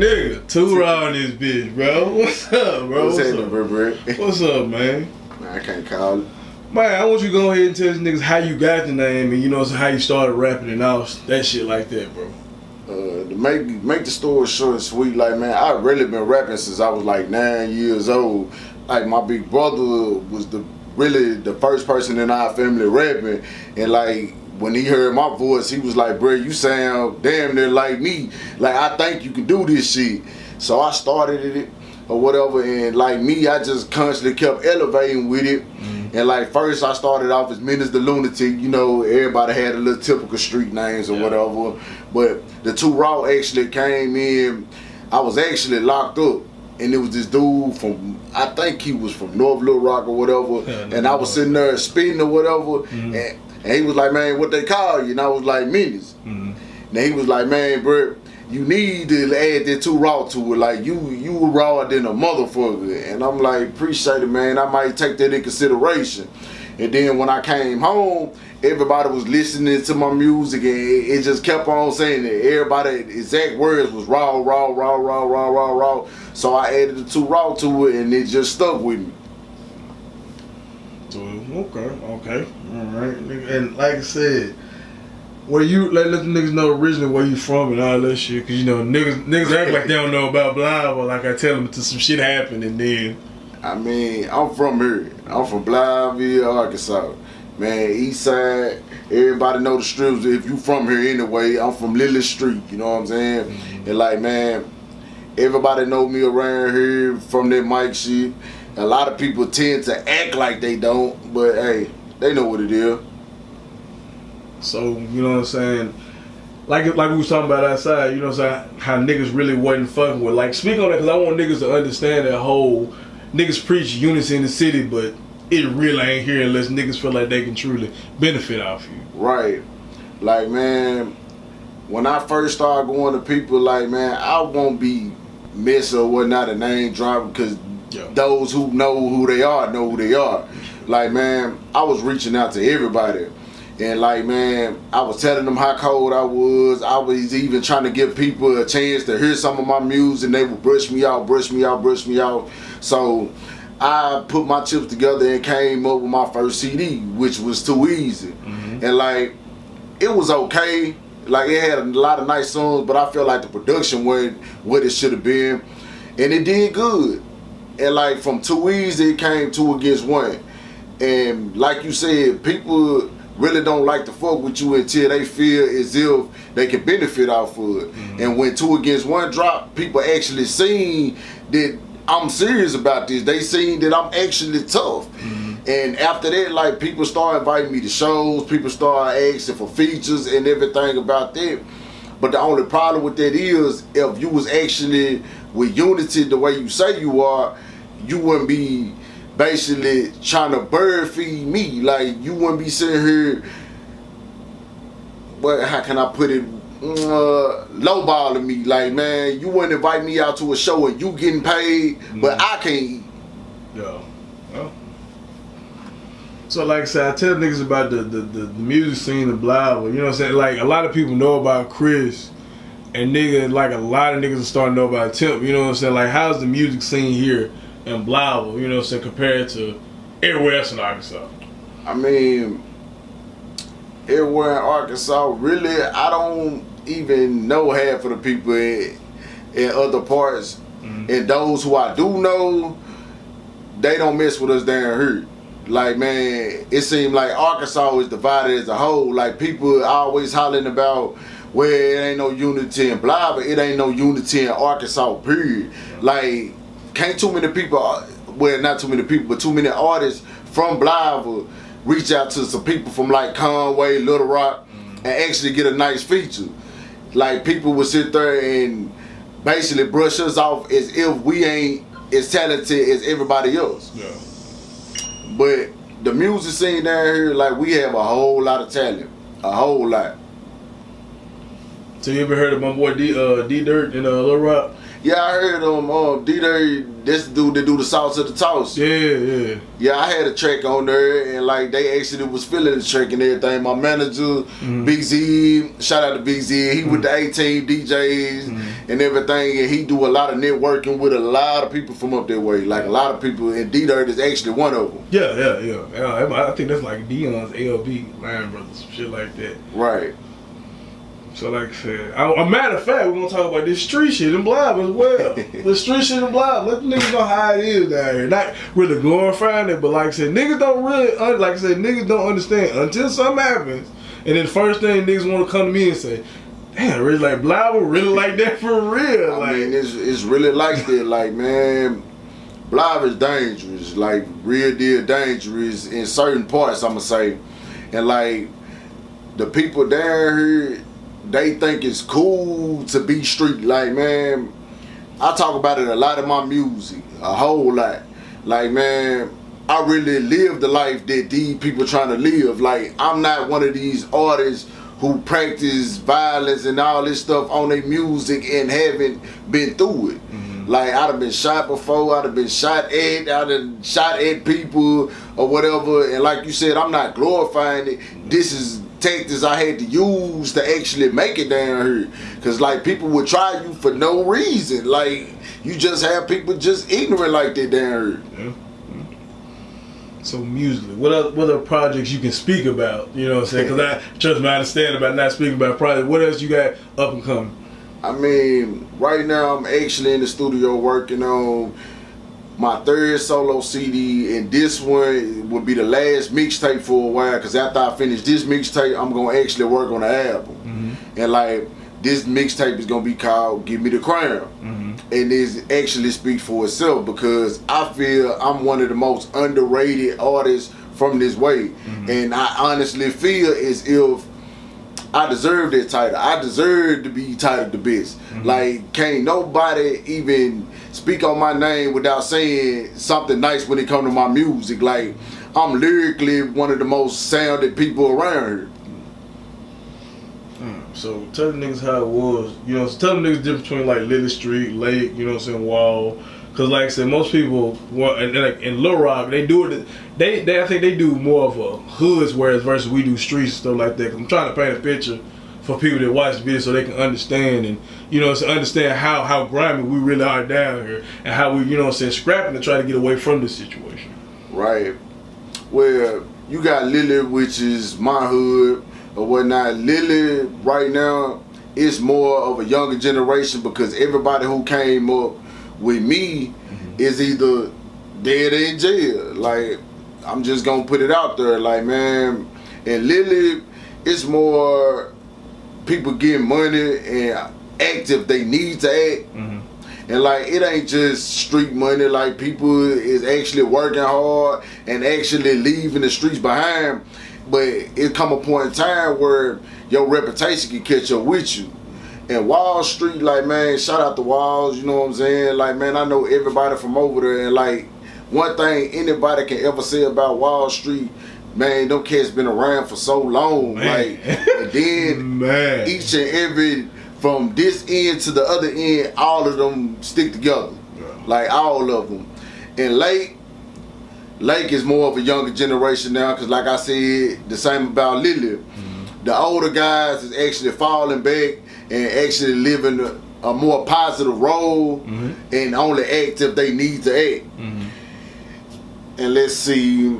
nigga, TooRaw in this bitch, bro. What's up, bro? What's happening, bro? What's up, man? Man, I can't call it. Man, I want you to go ahead and tell these niggas how you got the name and, you know, how you started rapping and all that shit like that, bro. To make the story short and sweet, like, man, I really been rapping since I was like 9 years old. Like, my big brother was really the first person in our family rapping, and like, when he heard my voice, he was like, bro, you sound damn near like me. Like, I think you can do this shit. So I started it or whatever, and like me, I just constantly kept elevating with it. And like, first I started off as Menace the Lunatic, you know, everybody had a little typical street names or whatever. But the TooRaw actually came in, I was actually locked up. And it was this dude from, I think he was from North Little Rock or whatever. And I was sitting there spitting or whatever. And he was like, man, what they call you? And I was like, Menace. And he was like, man, bro, you need to add that TooRaw to it. Like, you raw than a motherfucker. And I'm like, appreciate it, man. I might take that in consideration. And then when I came home, everybody was listening to my music, and it just kept on saying that. Everybody, exact words was raw, raw, raw, raw, raw, raw, raw. So I added the TooRaw to it, and it just stuck with me. Okay, all right. And like I said, where you let the niggas know originally where you from and all that shit, cause you know niggas act like they don't know about Blythe, or like I tell them until some shit happened, and then. I mean, I'm from here. I'm from Blytheville, Arkansas. Man, East Side, everybody know the strips. If you from here anyway, I'm from Lily Street, you know what I'm saying? And like, man, everybody know me around here from that mic shit. A lot of people tend to act like they don't, but hey, they know what it is. So, you know what I'm saying? Like we was talking about outside, you know what I'm saying? How niggas really wasn't fucking with. Like, speak on that, because I want niggas to understand that whole, niggas preach unity in the city, but it really ain't here unless niggas feel like they can truly benefit off you. Right. Like, man, when I first started going to people, like, man, I won't be messing or whatnot a name drop, because those who know who they are know who they are. Like, man, I was reaching out to everybody. And like, man, I was telling them how cold I was. I was even trying to give people a chance to hear some of my music, and they would brush me out, brush me out, brush me out. So I put my chips together and came up with my first CD, which was Too Easy. And like, it was okay. Like, it had a lot of nice songs, but I felt like the production wasn't what it should have been. And it did good. And like, from Too Easy, it came 2 Against 1. And like you said, people really don't like to fuck with you until they feel as if they can benefit off of it. And when 2 Against 1 dropped, people actually seen that I'm serious about this. They seen that I'm actually tough. And after that, like, people started inviting me to shows, people started asking for features and everything about that. But the only problem with that is, if you was actually with unity the way you say you are, you wouldn't be basically trying to bird feed me. Like, you wouldn't be sitting here, well, how can I put it, lowballing me. Like, man, you wouldn't invite me out to a show and you getting paid, but I can't eat. Yeah. Well. So like I said, I tell niggas about the music scene in Blythe. You know what I'm saying? Like, a lot of people know about Chris, and nigga, like, a lot of niggas are starting to know about Tip. You know what I'm saying? Like, how's the music scene here in Blythe, you know what I'm saying, compared to everywhere else in Arkansas? I mean, everywhere in Arkansas, really, I don't even know half of the people in other parts. And those who I do know, they don't mess with us down here. Like, man, it seems like Arkansas is divided as a whole. Like, people always hollering about, well, it ain't no unity in Blythe, but it ain't no unity in Arkansas, period. Like, can't too many people, well, not too many people, but too many artists from Blythe will reach out to some people from like Conway, Little Rock, and actually get a nice feature. Like, people would sit there and basically brush us off as if we ain't as talented as everybody else. Yeah. But the music scene down here, like, we have a whole lot of talent. A whole lot. So you ever heard of my boy D-Dirt in Little Rock? Yeah, I heard D-Dirt this dude that do the Sauce of the Toss. Yeah. Yeah, I had a track on there, and like they actually was feeling the track and everything. My manager, Big Z, shout out to Big Z. He with the 18 DJs and everything, and he do a lot of networking with a lot of people from up that way. Like a lot of people, and D-Dirt is actually one of them. Yeah. I think that's like Dion's LB, Lion Brothers, shit like that. Right. So like I said, a matter of fact, we're gonna talk about this street shit in Blob as well. The street shit in Blob, let the niggas know how it is down here. Not really glorifying it, but like I said, niggas don't really, like I said, niggas don't understand until something happens. And then the first thing niggas want to come to me and say, damn, really like Blob really like that for real. I mean, it's really like that. Like, man, Blob is dangerous, like real deal dangerous in certain parts, I'ma say. And like, the people down here, they think it's cool to be street. Like, man, I talk about it a lot in my music, a whole lot. Like, man, I really live the life that these people trying to live. Like, I'm not one of these artists who practice violence and all this stuff on their music and haven't been through it. Like, I'd have been shot before, I'd have been shot at, I'd have shot at people or whatever. And like you said, I'm not glorifying it. This is tactics I had to use to actually make it down here. Cause like people would try you for no reason. Like you just have people just ignorant like that down here. So musically, what other projects you can speak about? You know what I'm saying? Cause I trust me, I understand about not speaking about projects. What else you got up and coming? I mean, right now I'm actually in the studio working on my third solo CD, and this one will be the last mixtape for a while, because after I finish this mixtape, I'm going to actually work on the album. And like, this mixtape is going to be called Give Me the Crown. And it actually speaks for itself, because I feel I'm one of the most underrated artists from this way. And I honestly feel as if I deserve that title. I deserve to be titled the best. Like, can't nobody even speak on my name without saying something nice when it comes to my music. Like, I'm lyrically one of the most sounded people around here. So tell the niggas how it was. You know, tell them niggas the difference between like Lily Street, Lake, you know what I'm saying, Wall. Cause like I said, most people and like in Lil Rock, they do it. They I think they do more of a hoods, whereas versus we do streets and stuff like that. Cause I'm trying to paint a picture for people that watch the video so they can understand, and you know, so understand how grimy we really are down here, and how we, you know what I'm saying, scrapping to try to get away from this situation. Right. Well, you got Lily, which is my hood or whatnot. Lily right now is more of a younger generation, because everybody who came up with me is either dead or in jail. Like, I'm just gonna put it out there. Like, man, and Lily, it's more people getting money and act if they need to act. And like, it ain't just street money. Like, people is actually working hard and actually leaving the streets behind. But it come a point in time where your reputation can catch up with you. And Wall Street, like, man, shout out to Walls, you know what I'm saying? Like, man, I know everybody from over there, and like, one thing anybody can ever say about Wall Street, man, them cats been around for so long. Man. Like, and then each and every, from this end to the other end, all of them stick together. Like, all of them. And Lake is more of a younger generation now, because like I said, the same about Lily. The older guys is actually falling back and actually living a more positive role and only act if they need to act. And let's see,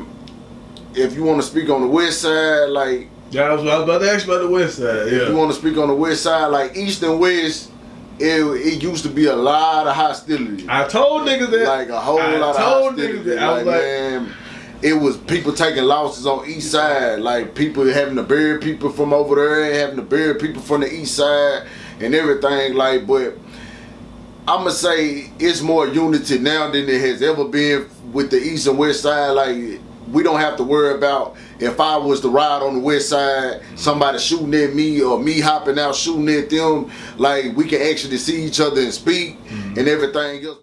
if you want to speak on the west side, like... Yeah, I was about to ask about the west side, If you want to speak on the west side, like east and west, it used to be a lot of hostility. I told niggas that. Like a whole lot of hostility. I was like, man, it was people taking losses on east side, like people having to bury people from over there and having to bury people from the east side and everything. Like, but I'ma say it's more unity now than it has ever been with the east and west side. Like, we don't have to worry about if I was to ride on the west side, somebody shooting at me or me hopping out shooting at them. Like, we can actually see each other and speak and everything else.